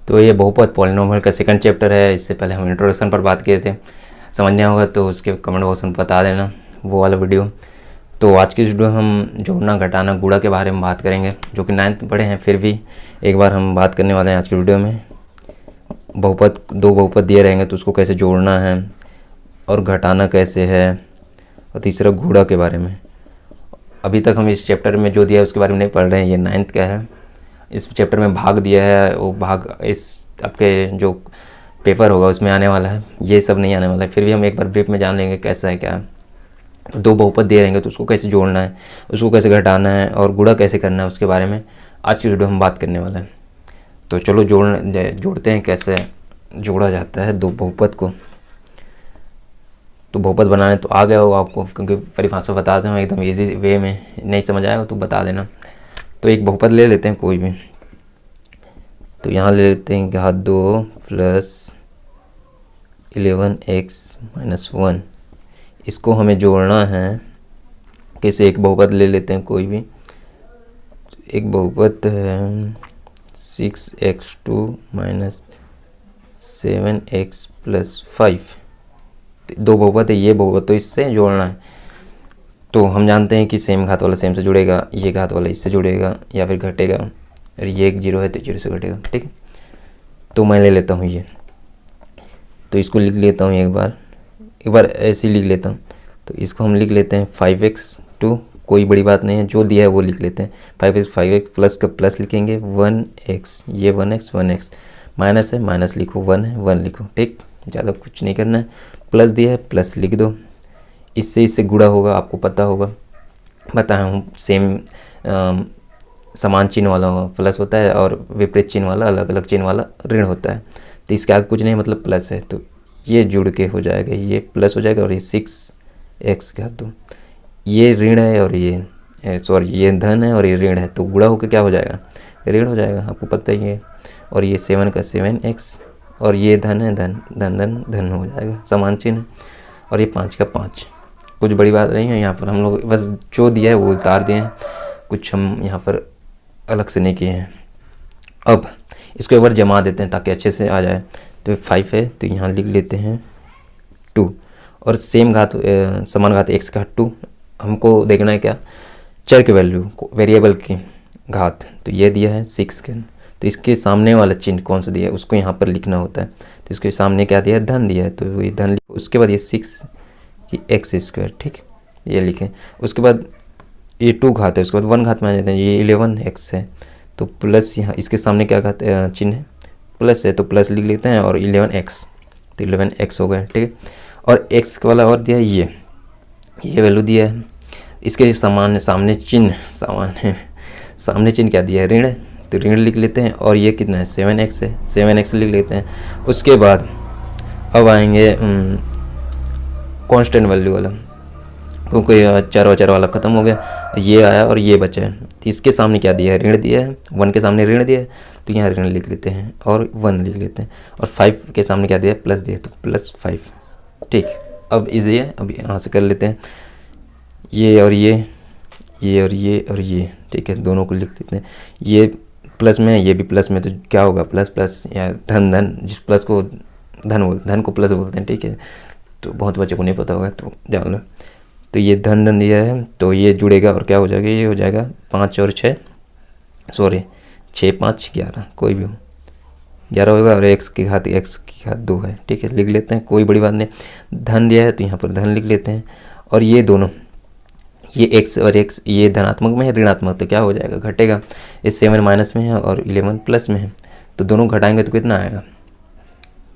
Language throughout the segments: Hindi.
तो ये बहुपद पॉलिनोमियल का सेकंड चैप्टर है। इससे पहले हम इंट्रोडक्शन पर बात किए थे, समझ नहीं होगा तो उसके कमेंट बॉक्स में बता देना वो वाला वीडियो। तो आज की वीडियो हम जोड़ना घटाना गुणा के बारे में बात करेंगे, जो कि 9th में पढ़े हैं, फिर भी एक बार हम बात करने वाले हैं आज की वीडियो में। बहुपद, दो बहुपद दिए रहेंगे तो उसको कैसे जोड़ना है और घटाना कैसे है, और तीसरा गुणा के बारे में। अभी तक हम इस चैप्टर में जो दिया है उसके बारे में नहीं पढ़ रहे हैं, ये 9th का है। इस चैप्टर में भाग दिया है, वो भाग इस आपके जो पेपर होगा उसमें आने वाला है, ये सब नहीं आने वाला है। फिर भी हम एक बार ब्रीफ में जान लेंगे कैसा है क्या है। दो बहुपद दे रहेंगे तो उसको कैसे जोड़ना है, उसको कैसे घटाना है और गुणा कैसे करना है, उसके बारे में आज की वीडियो हम बात करने वाले हैं। तो चलो जोड़ते हैं, कैसे जोड़ा जाता है दो बहुपद को। तो बहुपद बनाने तो आ गया होगा आपको, क्योंकि परिभाषा बताते हैं एकदम इजी वे में। नहीं समझ आएगा तो बता देना। तो एक बहुपद ले लेते हैं कोई भी, तो यहाँ ले लेते हैं घात 2 प्लस 11x-1। इसको हमें जोड़ना है कैसे। एक बहुपद ले लेते हैं कोई भी, एक बहुपद है 6x2 - 7x + 5। दो बहुपद है, ये बहुपद तो इससे जोड़ना है। तो हम जानते हैं कि सेम घात वाला सेम से जुड़ेगा, ये घात वाला इससे जुड़ेगा या फिर घटेगा, और ये एक 0 है तो 0 से घटेगा। ठीक है, तो मैं ले लेता हूँ ये, तो इसको लिख लेता हूँ एक बार ऐसे ही लिख लेता हूँ। तो इसको हम लिख लेते हैं 5x2, कोई बड़ी बात नहीं है, जो दिया है वो लिख लेते हैं। 5x प्लस का प्लस लिखेंगे, 1x, ये 1x माइनस है, माइनस लिखो, 1 है 1 लिखो। ठीक, ज़्यादा कुछ नहीं करना है। प्लस दिया है, प्लस लिख दो। इससे गुणा होगा, आपको पता होगा, बताया हूँ। सेम समान चिन्ह वाला प्लस होता है और विपरीत चिन्ह वाला, अलग अलग चिन्ह वाला ऋण होता है। तो इसके आगे कुछ नहीं, मतलब प्लस है, तो ये जुड़ के हो जाएगा, ये प्लस हो जाएगा, और ये 6x का 2, ये ऋण है और ये धन है और ये ऋण है, तो गुणा होकर क्या हो जाएगा, ऋण हो जाएगा, आपको पता ही है। और ये 7 का 7x, और ये धन है, धन हो जाएगा, समान चिन्ह। और ये 5 का 5, कुछ बड़ी बात नहीं है। यहाँ पर हम लोग बस जो दिया है वो उतार दिए हैं, कुछ हम यहाँ पर अलग से नहीं किए हैं। अब इसको एक बार जमा देते हैं ताकि अच्छे से आ जाए। तो 5 है तो यहाँ लिख लेते हैं 2, और सेम घात समान घात x का 2, हमको देखना है क्या, चर के वैल्यू, वेरिएबल की घात। तो ये दिया है 6 के, तो इसके सामने वाला चिन्ह कौन सा दिया है उसको यहाँ पर लिखना होता है। तो इसके सामने क्या दिया है, धन दिया है, तो ये धन लिखो। उसके बाद ये 6 कि x², ठीक, ये लिखें। उसके बाद ये 2 घात है, उसके बाद 1 घात में आ जाते हैं, ये 11x है, तो प्लस यहाँ इसके सामने क्या घात चिन्ह है, प्लस है, तो प्लस लिख लेते हैं, और 11x, तो 11x हो गया। ठीक है, और x वाला और दिया है, ये वैल्यू दिया है। इसके सामने चिन्ह क्या दिया है, ऋण है, तो ऋण लिख लेते हैं। और ये कितना है, 7x है, 7x लिख लेते हैं। उसके बाद अब आएंगे कांस्टेंट वैल्यू वाला, क्योंकि चर वाला ख़त्म हो गया, ये आया और ये बचा है। तो इसके सामने क्या दिया है, ऋण दिया है, 1 के सामने ऋण दिया है, तो यहाँ ऋण लिख लेते हैं और 1 लिख लेते हैं। और 5 के सामने क्या दिया है, प्लस दिया है, तो +5। ठीक, अब इजी है, अब यहाँ से कर लेते हैं, ये और ये और ये। ठीक है, दोनों को लिख लेते हैं। ये प्लस में है, ये भी प्लस में, तो क्या होगा, प्लस या धन, जिस प्लस को धन को प्लस बोलते हैं। ठीक है, तो बहुत बच्चों को नहीं पता होगा तो जान लो। तो ये धन दिया है, तो ये जुड़ेगा और क्या हो जाएगा, ये हो जाएगा 5 और 6, 6 5 11, कोई भी हो, 11 होगा। और x की घात 2 है। ठीक है, लिख लेते हैं, कोई बड़ी बात नहीं। धन दिया है तो यहाँ पर धन लिख लेते हैं। और ये दोनों, ये x और x, ये धनात्मक में है, ऋणात्मक, तो क्या हो जाएगा, घटेगा। ये 7 माइनस में है और 11 प्लस में है, तो दोनों घटाएंगे तो कितना आएगा,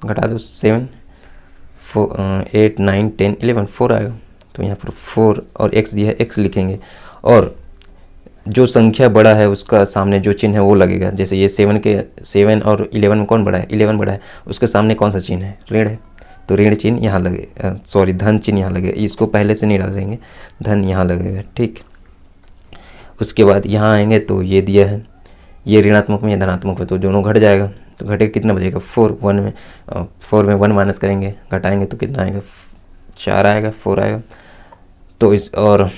घटा दो, 7 8 9 10 11, 4 आएगा। तो यहाँ पर 4 और x दिया है, x लिखेंगे, और जो संख्या बड़ा है उसका सामने जो चिन्ह है वो लगेगा। जैसे ये 7 और 11 में कौन बड़ा है, 11 बड़ा है, उसके सामने कौन सा चिन्ह है, ऋण है, तो ऋण चिन्ह यहाँ लगे, धन चिन्ह यहाँ लगेगा। इसको पहले से नहीं डाल देंगे, धन यहाँ लगेगा। ठीक, उसके बाद यहाँ आएंगे तो ये दिया है, ये ऋणात्मक में, धनात्मक में, तो दोनों घट जाएगा। तो घटेगा, कितना बचेगा, 4 में 1 माइनस करेंगे, घटाएंगे तो कितना आएगा, 4 आएगा, 4 आएगा। तो इस और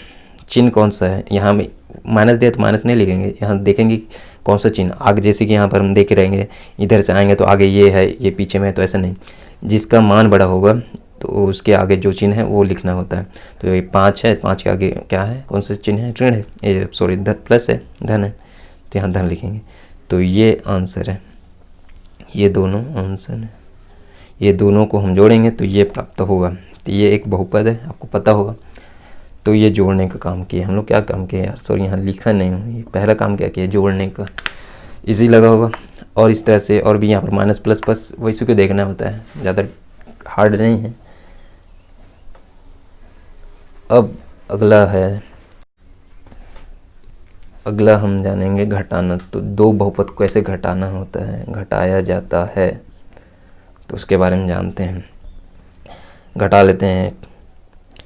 चिन्ह कौन सा है, यहाँ में माइनस दिया तो माइनस नहीं लिखेंगे, यहाँ देखेंगे कौन सा चिन्ह आगे, जैसे कि यहाँ पर हम देख रहेंगे इधर से आएंगे तो आगे ये है, ये पीछे में है, तो ऐसा नहीं, जिसका मान बड़ा होगा तो उसके आगे जो चिन्ह है वो लिखना होता है। तो ये 5 है, 5 के आगे क्या है, कौन सा चिन्ह है, ऋण है, ये सॉरी प्लस है, धन है, तो यहाँ धन लिखेंगे। तो ये आंसर है, ये दोनों आंसर है, ये दोनों को हम जोड़ेंगे तो ये प्राप्त होगा। तो ये एक बहुपद है, आपको पता होगा। तो ये जोड़ने का काम किया हम लोग। क्या काम किया यार, सॉरी यहाँ लिखा नहीं हूँ, ये पहला काम क्या किया, जोड़ने का। इजी लगा होगा। और इस तरह से और भी यहाँ पर माइनस प्लस प्लस वैसे को देखना होता है, ज़्यादा हार्ड नहीं है। अब अगला हम जानेंगे घटाना। तो दो बहुपद को कैसे घटाना होता है, घटाया जाता है, तो उसके बारे में जानते हैं। घटा लेते हैं,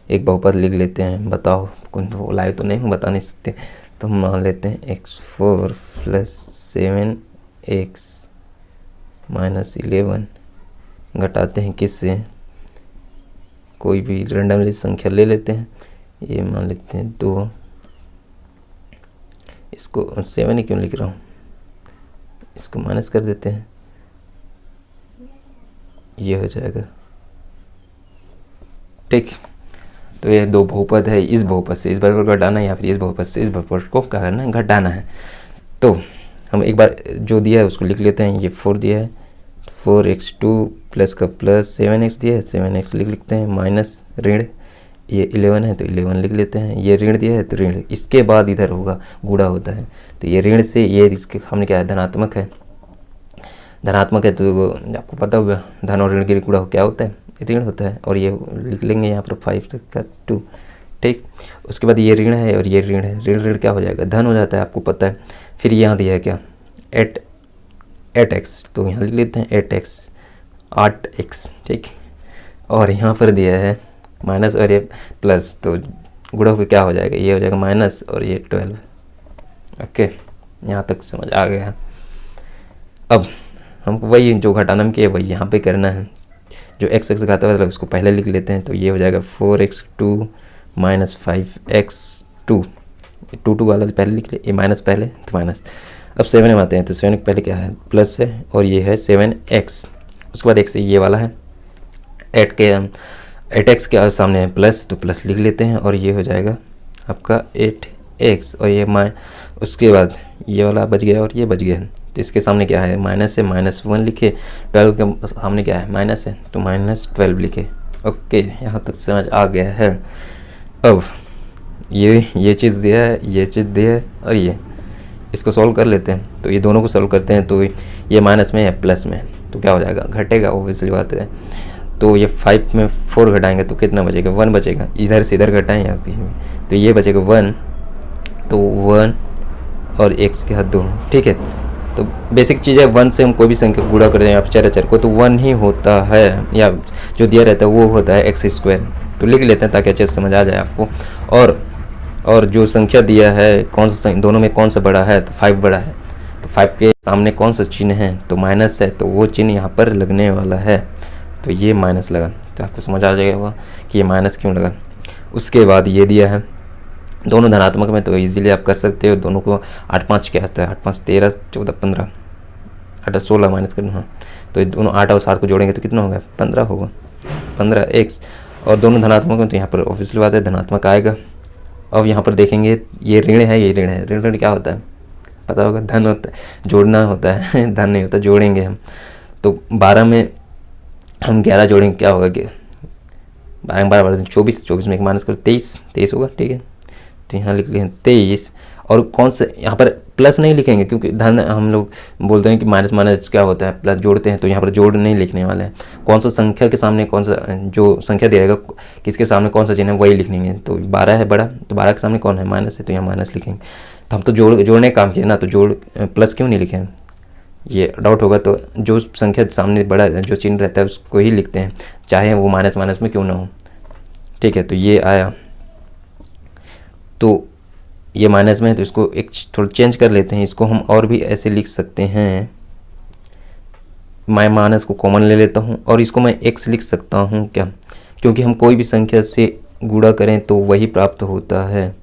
एक बहुपद लिख लेते हैं। बताओ, कुछ लाइव तो नहीं, बता नहीं सकते, तो हम मान लेते हैं x4 + 7x - 11। घटाते हैं किससे, कोई भी रेंडमली संख्या ले लेते हैं। ये मान लेते हैं 2, इसको 7 ही क्यों लिख रहा हूँ, इसको माइनस कर देते हैं, ये हो जाएगा। ठीक, तो ये दो बहुपद है, इस बहुपद से इस बहुपद को घटाना है या फिर इस बहुपद से इस बहुपद को क्या करना है, घटाना है। तो हम एक बार जो दिया है उसको लिख लेते हैं। ये 4 दिया है, 4x2 प्लस का प्लस 7x दिया है, 7x लिख लेते हैं, माइनस ऋण, ये 11 है तो 11 लिख लेते हैं। ये ऋण दिया है तो ऋण, इसके बाद इधर होगा गुणा होता है, तो ये ऋण से ये इसके हमने क्या है, धनात्मक है, धनात्मक है तो आपको पता होगा धन और ऋण के गुणा क्या होता है, ऋण होता है। और ये लिख लेंगे यहाँ पर 5 तक का 2। ठीक, उसके बाद ये ऋण है और ये ऋण है, ऋण ऋण क्या हो जाएगा, धन हो जाता है, आपको पता है। फिर यहाँ दिया है क्या, 8x, तो यहाँ लिख लेते हैं 8x। ठीक, और यहाँ पर दिया है माइनस और ये प्लस, तो गुणा को क्या हो जाएगा, ये हो जाएगा माइनस और ये 12। ओके, यहाँ तक समझ आ गया। अब हमको वही जो घटाना में किया वही यहाँ पे करना है। जो x घाता है उसको पहले लिख लेते हैं, तो ये हो जाएगा 4x2 - 5x2। 2 वाला पहले लिख ले, ये माइनस पहले तो माइनस। अब 7 में आते हैं, तो 7 पहले क्या है, प्लस है, और ये है 7x। उसके बाद x ये वाला है 8x के सामने है प्लस, तो प्लस लिख लेते हैं, और ये हो जाएगा आपका 8x। और ये उसके बाद ये वाला बच गया और ये बच गया, तो इसके सामने क्या है, माइनस है, -1 लिखे। 12 के सामने क्या है, माइनस है, तो -12 लिखे। ओके, यहाँ तक समझ आ गया है। अब ये चीज़ दिया है, ये चीज़ दिया है, और ये इसको सॉल्व कर लेते हैं। तो ये दोनों को सॉल्व करते हैं, तो ये माइनस में है प्लस में, तो क्या हो जाएगा, घटेगा, ऑब्वियसली बात है। तो ये 5 में 4 घटाएंगे तो कितना बचेगा, 1 बचेगा। इधर से इधर घटाएं या कहीं में, तो ये बचेगा 1, तो 1 और x के हाथ 2। ठीक है, तो बेसिक चीज़ है, 1 से हम कोई भी संख्या गुणा कर दें, आप चर को, तो 1 ही होता है, या जो दिया रहता है वो होता है x²। तो लिख लेते हैं ताकि अच्छे से समझ आ जाए आपको। और जो संख्या दिया है, कौन सा दोनों में कौन सा बड़ा है, तो 5 बड़ा है, तो 5 के सामने कौन सा चिन्ह है, तो माइनस है, तो वो चिन्ह यहाँ पर लगने वाला है, तो ये माइनस लगा। तो आपको समझ आ जाएगा कि ये माइनस क्यों लगा। उसके बाद ये दिया है दोनों धनात्मक में, तो इजीली आप कर सकते हो। दोनों को 8 5 क्या होता है, 8 5 13 14 15 8 16 माइनस करना। हाँ, तो दोनों 8 और 7 को जोड़ेंगे तो कितना होगा, 15 होगा, 15x। और दोनों धनात्मक में, तो यहाँ पर ऑब्वियसली बात है धनात्मक आएगा। अब यहाँ पर देखेंगे ये ऋण है, ये ऋण है, ऋण क्या होता है पता होगा, धन होता है, जोड़ना होता है धन नहीं होता, जोड़ेंगे हम। तो 12 में हम 11 जोड़ेंगे, क्या होगा कि 12 24 में एक माइनस करो, 23 होगा। ठीक है, तो यहाँ लिख लें 23। और कौन सा, यहाँ पर प्लस नहीं लिखेंगे क्योंकि धन हम लोग बोलते हैं कि माइनस माइनस क्या होता है, प्लस जोड़ते हैं, तो यहाँ पर जोड़ नहीं लिखने वाले हैं। कौन सा संख्या के सामने कौन सा, जो संख्या दिएगा किसके सामने कौन सा चिन्ह है वही लिखेंगे। तो 12 है बड़ा, तो 12 के सामने कौन है, माइनस है, तो यहाँ माइनस लिखेंगे। तो हम तो जोड़ने का काम किया ना, तो जोड़ प्लस क्यों नहीं लिखे, ये डाउट होगा। तो जो संख्या सामने बड़ा जो चिन्ह रहता है उसको ही लिखते हैं, चाहे वो माइनस माइनस में क्यों ना हो। ठीक है, तो ये आया, तो ये माइनस में है, तो इसको एक थोड़ा चेंज कर लेते हैं। इसको हम और भी ऐसे लिख सकते हैं, मैं माइनस को कॉमन ले लेता हूँ और इसको मैं x लिख सकता हूँ। क्या, क्योंकि हम कोई भी संख्या से गुणा करें तो वही प्राप्त होता है।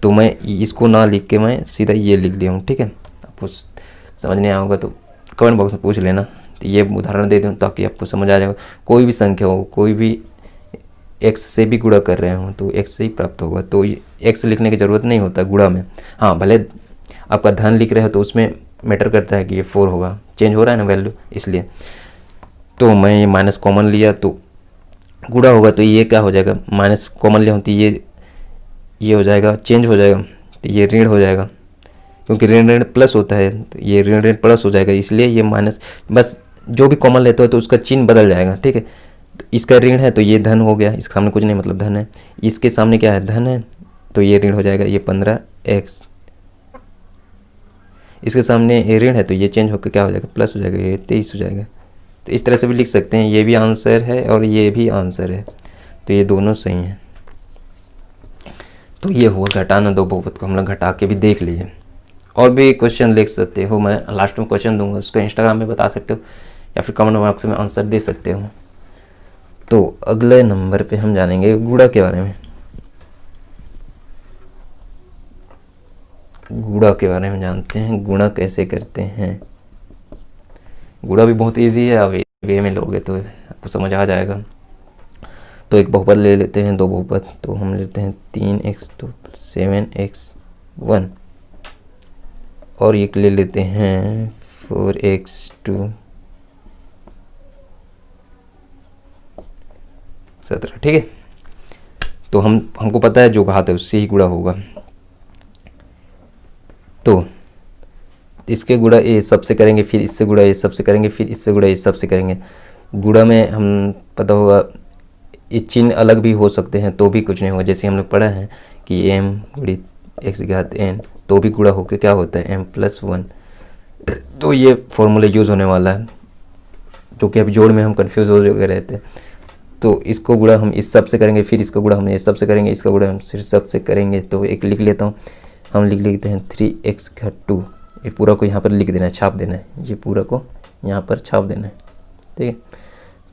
तो मैं इसको ना लिख के मैं सीधा ये लिख लिया हूँ, ठीक है। आपको समझ नहीं आया होगा तो कमेंट बॉक्स में पूछ लेना। तो ये उदाहरण दे दूँ ताकि आपको समझ आ जाएगा। कोई भी संख्या हो, कोई भी एक्स से भी गुणा कर रहे हो तो एक्स से ही प्राप्त होगा। तो ये एक्स लिखने की ज़रूरत नहीं होता गुणा में। हाँ, भले आपका धन लिख रहे हो तो उसमें मैटर करता है कि ये 4 होगा, चेंज हो रहा है ना वैल्यू, इसलिए। तो मैं ये माइनस कॉमन लिया तो गुणा होगा, तो ये क्या हो जाएगा, माइनस कॉमन लिया तो ये हो जाएगा, चेंज हो जाएगा, तो ये ऋण हो जाएगा, क्योंकि ऋण ऋण प्लस होता है तो ये ऋण ऋण प्लस हो जाएगा, इसलिए ये माइनस। बस जो भी कॉमन लेते हो तो उसका चिन्ह बदल जाएगा, ठीक है। तो इसका ऋण है तो ये धन हो गया, इसके सामने कुछ नहीं मतलब धन है। इसके सामने क्या है, धन है, तो ये ऋण हो जाएगा, ये 15x। इसके सामने ऋण है तो ये चेंज होकर क्या हो जाएगा, प्लस हो जाएगा, ये 23 हो जाएगा। तो इस तरह से भी लिख सकते हैं, ये भी आंसर है और ये भी आंसर है, तो ये दोनों सही हैं। तो ये हुआ घटाना दो बहुपद को, हम लोग घटा के भी देख लिए। और भी क्वेश्चन लिख सकते हो, मैं लास्ट में क्वेश्चन दूंगा, उसको इंस्टाग्राम में बता सकते हो या फिर कमेंट बॉक्स में आंसर दे सकते हो। तो अगले नंबर पे हम जानेंगे गुणा के बारे में। गुणा के बारे में जानते हैं, गुणा कैसे करते हैं। गुणा भी बहुत इजी है, आप वे में लोगे तो आपको समझ आ जाएगा। तो एक बहुपद ले लेते हैं, दो बहुपद, तो हम लेते हैं 3x2 7x1 और एक ले लेते हैं 4x2 17, ठीक है। तो हमको पता है जो घात है उससे ही गुणा होगा। तो इसके गुणा ये सबसे करेंगे, फिर इससे गुणा ये सबसे करेंगे, फिर इससे गुणा ये सबसे करेंगे। गुणा में हम पता होगा ये चिन्ह अलग भी हो सकते हैं तो भी कुछ नहीं होगा। जैसे हम लोग पढ़ा है कि m गुणित x घात n, तो भी गुणा होकर क्या होता है m+1। तो ये फॉर्मूला यूज़ होने वाला है, जो कि अभी जोड़ में हम कंफ्यूज हो रहे थे। तो इसको गुणा हम इस सब से करेंगे, फिर इसका गुणा हम ये सब से करेंगे, इसका गुणा हम फिर सब से करेंगे। तो एक लिख लेता हूँ, हम लिख लेते हैं 3x घात 2। ये पूरा को यहाँ पर लिख देना है, छाप देना है, ये पूरा को यहाँ पर छाप देना है, ठीक है।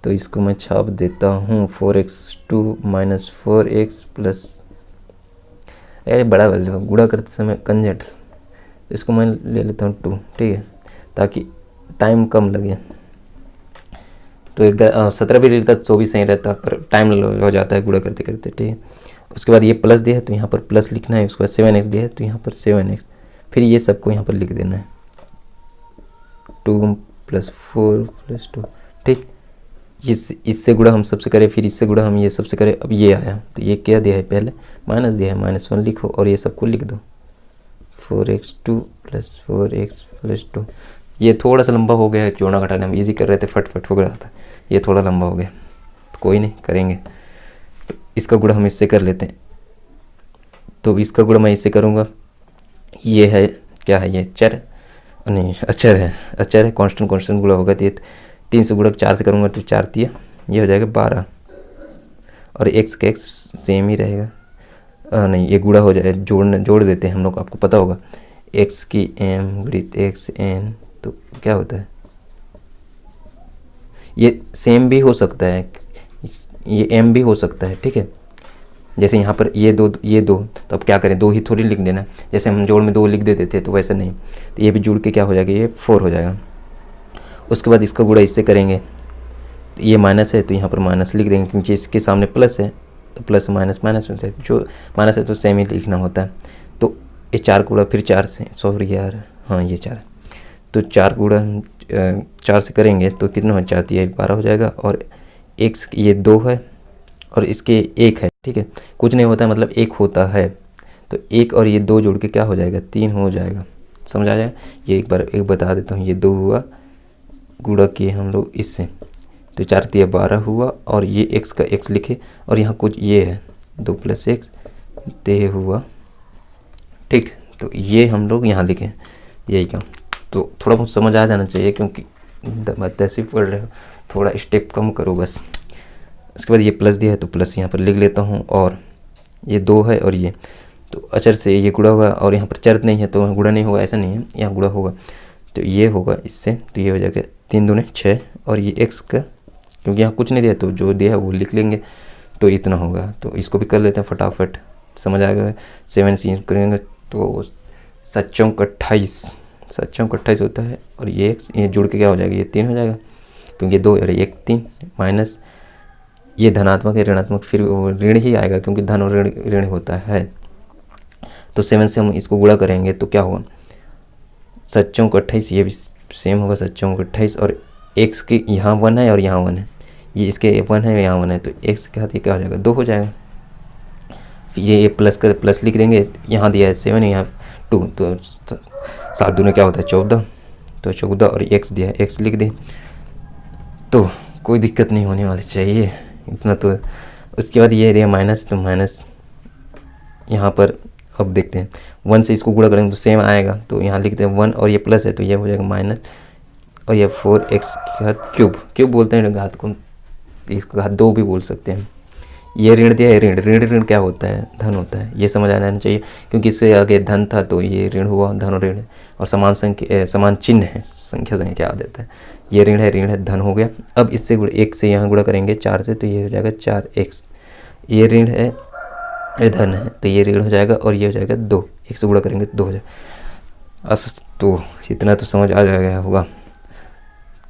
तो इसको मैं छाप देता हूँ 4x2 - 4x प्लस, अरे बड़ा वैल्यू गुणा करते समय कंजट, इसको मैं ले लेता हूँ 2, ठीक है, ताकि टाइम कम लगे। तो 17 भी ले लेता तो भी सही रहता, पर टाइम हो जाता है गुणा करते करते, ठीक है। उसके बाद ये प्लस दिया है तो यहाँ पर प्लस लिखना है, उसके बाद 7x दिया है तो यहाँ पर 7x, फिर ये सबको यहाँ पर लिख देना है 2 + 4 + 2, ठीक। इससे गुणा हम सबसे करें, फिर इससे गुणा हम ये सबसे करें। अब ये आया तो ये क्या दिया है, पहले माइनस दिया है, -1 लिखो और ये सबको लिख दो 4x2 + 4x + 2। ये थोड़ा सा लंबा हो गया है, जोड़ना घटाना हम इजी कर रहे थे, फट हो रहा था, ये थोड़ा लंबा हो गया तो कोई नहीं, करेंगे। तो इसका गुणा हम इससे कर लेते हैं, तो इसका गुणा मैं इससे करूँगा। ये है क्या है, ये चर नहीं अचर है, अचर है, कांस्टेंट गुणा होगा। तो 3 से गुणा 4 से करूँगा तो 4 तिया ये हो जाएगा 12, और x का x सेम ही रहेगा। नहीं, ये गुणा हो जाए, जोड़ देते हैं हम लोग, आपको पता होगा x की m गुणित x n, तो क्या होता है, ये सेम भी हो सकता है, ये m भी हो सकता है, ठीक है। जैसे यहाँ पर ये दो तो अब क्या करें, 2 ही थोड़ी लिख देना, जैसे हम जोड़ में 2 लिख देते थे तो वैसा नहीं, तो ये भी जुड़ के क्या हो जाएगा, ये 4 हो जाएगा। उसके बाद इसका गुणा इससे करेंगे, तो ये माइनस है तो यहाँ पर माइनस लिख देंगे, क्योंकि इसके सामने प्लस है तो प्लस माइनस होता है, जो माइनस है तो सेम ही लिखना होता है। तो ये 4 गुणा फिर 4 से, सॉरी यार, हाँ ये 4 है, तो 4 गुणा 4 से करेंगे तो कितना हो, 4 ये 12 हो जाएगा, और x ये 2 है और इसके 1 है, ठीक है, कुछ नहीं होता है, मतलब 1 होता है, तो 1 और ये 2 जोड़ के क्या हो जाएगा, 3 हो जाएगा। समझ आ जाएगा। ये एक बार बता देता हूँ, ये 2 हुआ, गुणा किए हम लोग इससे, तो 4 तिया 12 हुआ, और ये x का x लिखे, और यहाँ कुछ ये है 2 + x, तो ये हुआ, ठीक। तो ये हम लोग यहाँ लिखें, यही काम। तो थोड़ा बहुत समझ आ जाना चाहिए, क्योंकि दसवीं पढ़ रहे हो, थोड़ा स्टेप कम करो बस। उसके बाद ये प्लस दिया है तो प्लस यहाँ पर लिख लेता हूँ, और ये 2 है और ये, तो अचर से ये गुणा होगा, और यहाँ पर चर नहीं है तो गुणा नहीं होगा, ऐसा नहीं है, यहाँ गुणा होगा, तो ये होगा इससे, तो ये हो जाएगा 3 दूने 6, और ये x का, क्योंकि यहाँ कुछ नहीं दिया तो जो दिया है वो लिख लेंगे, तो इतना होगा। तो इसको भी कर लेते हैं फटाफट, समझ आएगा। 7 से करेंगे तो 7 चौक 28, 7 चौक 28 होता है, और ये x ये जुड़ के क्या हो जाएगा, ये 3 हो जाएगा, क्योंकि 2 और 1 3 माइनस ये धनात्मक है ऋणात्मक, फिर वो ऋण ही आएगा क्योंकि धन और ऋण ऋण होता है। तो 7 से हम इसको गुणा करेंगे तो क्या होगा, 7 चौक 28, ये भी सेम होगा 7 चौक 28, और x के यहाँ 1 है और यहाँ 1 है, ये इसके 1 है यहाँ 1 है, तो x के हाथ ये क्या हो जाएगा 2 हो जाएगा। फिर ये प्लस कर प्लस लिख देंगे, यहाँ दिया है 7 यहाँ 2, तो 7 दूने क्या होता है 14, तो 14 और x दिया है x लिख दें, तो कोई दिक्कत नहीं होने वाली चाहिए इतना। तो उसके बाद ये दिया माइनस, तो माइनस यहाँ पर अब देखते हैं 1 से इसको गुणा करेंगे तो सेम आएगा, तो यहाँ लिखते हैं 1 और ये प्लस है तो ये हो जाएगा माइनस, और ये 4x के घात क्यूब बोलते हैं घात को, इसको घात 2 भी बोल सकते हैं। ये ऋण दिया है, ऋण क्या होता है, धन होता है, ये समझ आना चाहिए, क्योंकि इससे आगे धन था तो ये ऋण हुआ, धन और ऋण, और समान चिन्ह है, संख्या आ जाता है, ये ऋण है धन हो गया। अब इससे 1 से यहाँ गुणा करेंगे 4 से, तो ये हो जाएगा 4x, ये ऋण है ये धन है तो ये ऋण हो जाएगा, और ये हो जाएगा 2, 1 से गुणा करेंगे तो 2 हो जाएगा। तो इतना तो समझ आ जाएगा होगा।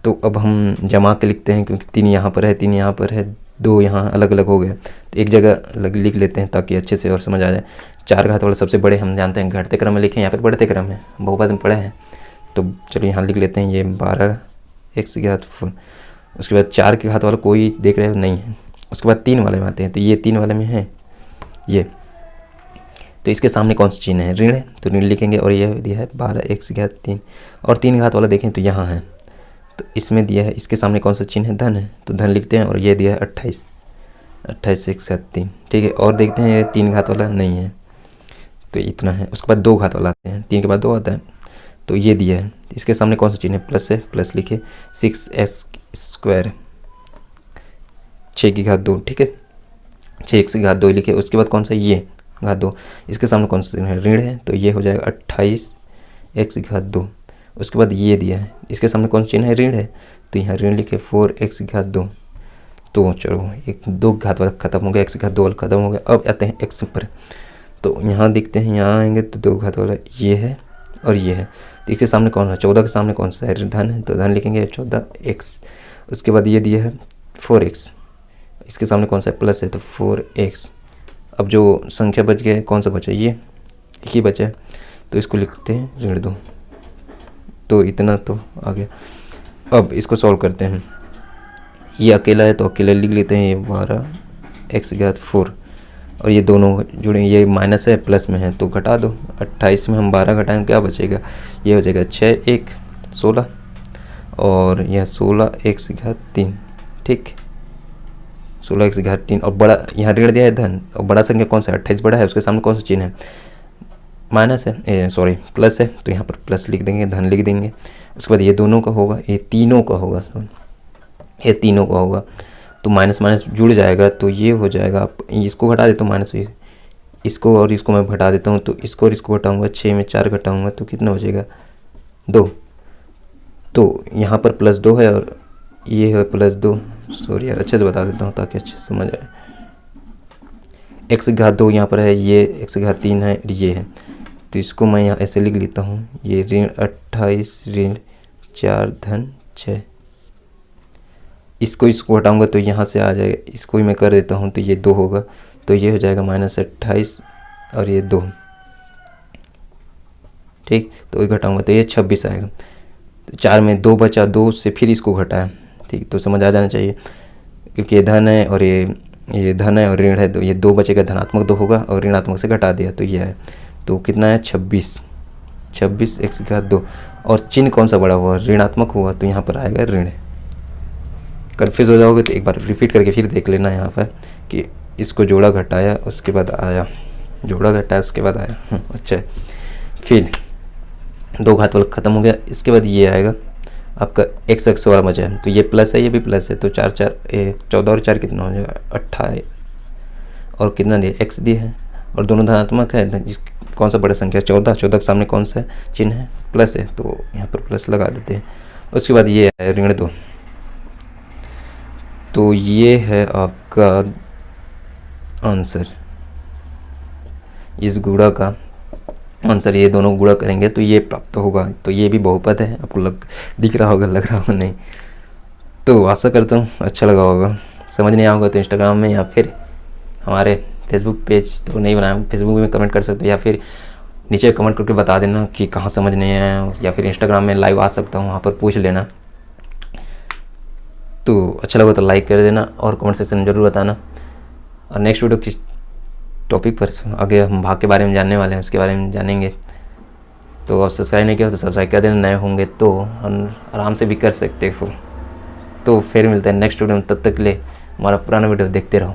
तो अब हम जमा के लिखते हैं, क्योंकि 3 यहाँ पर है 3 यहाँ पर है, 2 यहाँ अलग अलग हो गया, तो एक जगह अलग लिख लेते हैं ताकि अच्छे से और समझ आ जाए। 4 घात वाला सबसे बड़े हम जानते हैं घटते क्रम में लिखे, यहाँ पर बढ़ते क्रम में बहुपद में पढ़े हैं, तो चलिए यहाँ लिख लेते हैं ये 12x की घात 4। उसके बाद 4 के घात वाला कोई देख रहे हो नहीं है। उसके बाद 3 वाले में आते हैं, तो ये 3 वाले में है ये, तो इसके सामने कौन सा चिन्ह है, ऋण है, तो ऋण लिखेंगे, और यह दिया है 12x की घात 3, और 3 घात वाला देखें तो यहाँ है, तो इसमें दिया है, इसके सामने कौन सा चिन्ह है, धन है, तो धन लिखते हैं, और ये दिया है 28 x की घात 3, ठीक है। और देखते हैं 3 घात वाला नहीं है, तो इतना है। उसके बाद 2 घात वाला आते हैं, 3 के बाद 2 आता है, तो ये दिया है, इसके सामने कौन सा चिन्ह है, प्लस है, प्लस लिखे, 6x², 6 की घात 2, ठीक है, 6x की घात 2 लिखे। उसके बाद कौन सा, ये घात 2, इसके सामने कौन सा ऋण है, तो ये हो जाएगा 28x की घात 2। उसके बाद ये दिया है, इसके सामने कौन सा चिन्ह है, ऋण है, तो यहाँ ऋण लिखे 4x की घात 2। तो चलो एक 2 घात वाला खत्म हो गया, x की घात 2 वाला खत्म हो गया। अब आते हैं x पर, तो यहाँ देखते हैं, यहाँ आएंगे तो 2 घात वाला ये है और ये है, तो इसके सामने कौन है, 14 के सामने कौन सा है, धन है, तो धन लिखेंगे 14x। उसके बाद ये दिया है 4x, इसके सामने कौन सा है, प्लस है, तो 4x। अब जो संख्या बच गया कौन सा बचा, ये एक ही बचा है, तो इसको लिखते हैं ऋण 2। तो इतना तो आ गया। अब इसको सॉल्व करते हैं, ये अकेला है तो अकेला लिख लेते हैं, ये 12x की घात 4, और ये दोनों जुड़े, ये माइनस है प्लस में है तो घटा दो, 28 में हम 12 घटाएंगे क्या बचेगा, ये हो जाएगा 6 1 16, और यह 16x की घात 3, ठीक, 16x की घात 3। और बड़ा यहाँ ऋण दिया है धन, और बड़ा संख्या कौन सा है, 28 बड़ा है, उसके सामने कौन सा चिन्ह है, माइनस है, सॉरी प्लस है, तो यहाँ पर प्लस लिख देंगे, धन लिख देंगे। उसके बाद ये दोनों का होगा, ये तीनों का होगा, ये तीनों का होगा, तो माइनस माइनस जुड़ जाएगा, तो ये हो जाएगा, आप इसको घटा देता हूँ माइनस, इसको और इसको मैं घटा देता हूँ, तो इसको और इसको घटाऊँगा, 6 में 4 घटाऊँगा तो कितना बचेगा 2, तो यहाँ पर प्लस 2 है और ये है प्लस 2, सॉरी यार अच्छे से बता देता हूँ ताकि अच्छे से समझ आए। x की घात 2 यहाँ पर है, ये x की घात 3 है, ये है, तो इसको मैं यहाँ ऐसे लिख लेता हूँ, ये ऋण 28 ऋण 4 धन 6, इसको हटाऊंगा तो यहाँ से आ जाएगा, इसको ही मैं कर देता हूँ तो ये 2 होगा, तो ये हो जाएगा -28 और ये 2, ठीक, तो ये घटाऊंगा तो ये 26 आएगा। तो 4 में 2 बचा, 2 से फिर इसको घटाया, ठीक, तो समझ आ जाना चाहिए, क्योंकि ये धन है और ये धन है और ऋण है, तो ये 2 बचेगा, धनात्मक 2 होगा और ऋणात्मक से घटा दिया तो ये है, तो कितना है 26 x की घात 2, और चिन्ह कौन सा बड़ा हुआ, ऋणात्मक हुआ, तो यहाँ पर आएगा ऋण। कन्फ्यूज हो जाओगे तो एक बार रिपीट करके फिर देख लेना यहाँ पर कि इसको जोड़ा घटाया उसके बाद आया, जोड़ा घटाया उसके बाद आया, अच्छा। फिर 2 घात वाला खत्म हो गया, इसके बाद ये आएगा आपका x अक्ष वाला बचा है, तो ये प्लस है ये भी प्लस है, तो 14 और 4 कितना हो जाएगा 28, और कितना दिया x दिया है, और दोनों धनात्मक है, कौन सा बड़ा संख्या 14 के सामने कौन सा चिन्ह है, प्लस है, तो यहाँ पर प्लस लगा देते हैं। उसके बाद ये है ऋण 2, तो ये है आपका आंसर, इस गुणा का आंसर ये दोनों गुणा करेंगे तो ये प्राप्त होगा। तो ये भी बहुपद है, आपको दिख रहा होगा, लग रहा होगा नहीं। तो आशा करता हूँ अच्छा लगा होगा। समझ नहीं आऊँगा तो इंस्टाग्राम में या फिर हमारे फेसबुक पेज तो नहीं बनाया, फेसबुक में कमेंट कर सकते हो, या फिर नीचे कमेंट करके बता देना कि कहाँ समझ नहीं आया, या फिर इंस्टाग्राम में लाइव आ सकता हूँ, वहाँ पर पूछ लेना। तो अच्छा लगा तो लाइक कर देना और कमेंट सेक्शन में ज़रूर बताना। और नेक्स्ट वीडियो किस टॉपिक पर आगे हम भाग के बारे में जानने वाले हैं, उसके बारे में जानेंगे। तो अब सब्सक्राइब नहीं किया तो सब्सक्राइब कर देना, नए होंगे तो आराम से भी कर सकते हो। तो फिर मिलते हैं नेक्स्ट वीडियो में, तब तक के लिए हमारा पुराना वीडियो देखते रहो।